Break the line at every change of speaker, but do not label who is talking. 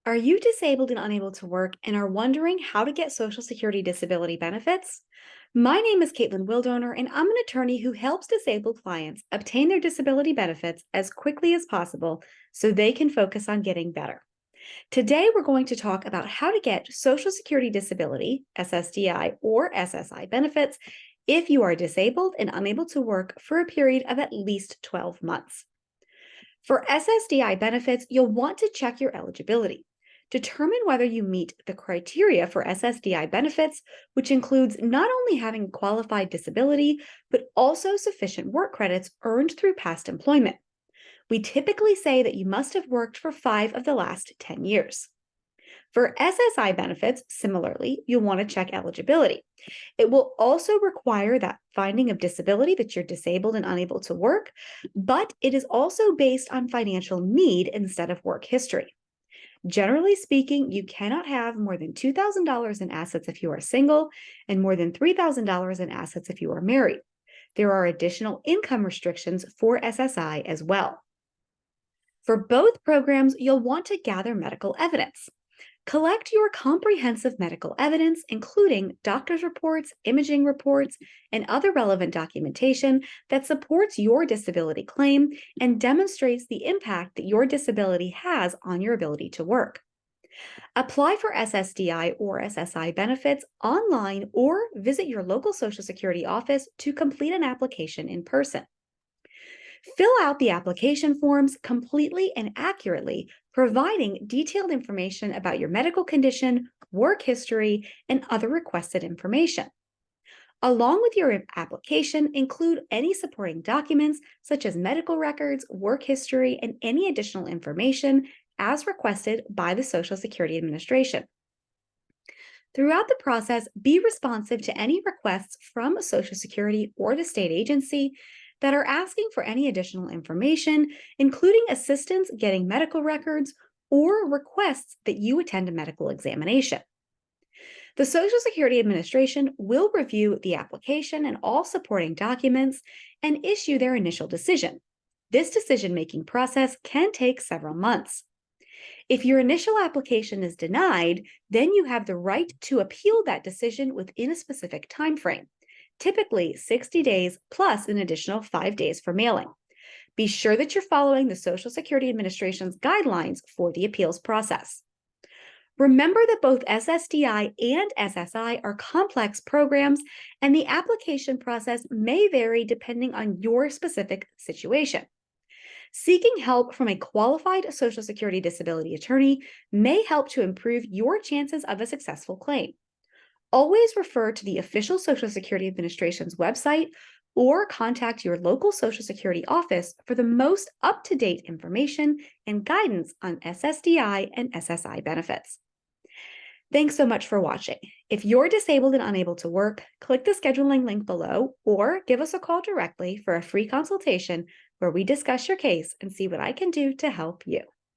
Are you disabled and unable to work and are wondering how to get Social Security disability benefits? My name is Caitlin Wildowner, and I'm an attorney who helps disabled clients obtain their disability benefits as quickly as possible so they can focus on getting better. Today, we're going to talk about how to get Social Security disability, SSDI, or SSI benefits if you are disabled and unable to work for a period of at least 12 months. For SSDI benefits, you'll want to check your eligibility. Determine whether you meet the criteria for SSDI benefits, which includes not only having a qualified disability, but also sufficient work credits earned through past employment. We typically say that you must have worked for 5 of the last 10 years. For SSI benefits, similarly, you'll want to check eligibility. It will also require that finding of disability that you're disabled and unable to work, but it is also based on financial need instead of work history. Generally speaking, you cannot have more than $2,000 in assets if you are single and more than $3,000 in assets if you are married. There are additional income restrictions for SSI as well. For both programs, you'll want to gather medical evidence. Collect your comprehensive medical evidence, including doctor's reports, imaging reports, and other relevant documentation that supports your disability claim and demonstrates the impact that your disability has on your ability to work. Apply for SSDI or SSI benefits online or visit your local Social Security office to complete an application in person. Fill out the application forms completely and accurately, providing detailed information about your medical condition, work history, and other requested information. Along with your application, include any supporting documents such as medical records, work history, and any additional information as requested by the Social Security Administration. Throughout the process, be responsive to any requests from Social Security or the state agency that are asking for any additional information, including assistance getting medical records or requests that you attend a medical examination. The Social Security Administration will review the application and all supporting documents and issue their initial decision. This decision-making process can take several months. If your initial application is denied, then you have the right to appeal that decision within a specific time frame. Typically 60 days plus an additional 5 days for mailing. Be sure that you're following the Social Security Administration's guidelines for the appeals process. Remember that both SSDI and SSI are complex programs, and the application process may vary depending on your specific situation. Seeking help from a qualified Social Security disability attorney may help to improve your chances of a successful claim. Always refer to the official Social Security Administration's website or contact your local Social Security office for the most up-to-date information and guidance on SSDI and SSI benefits. Thanks so much for watching. If you're disabled and unable to work, click the scheduling link below or give us a call directly for a free consultation where we discuss your case and see what I can do to help you.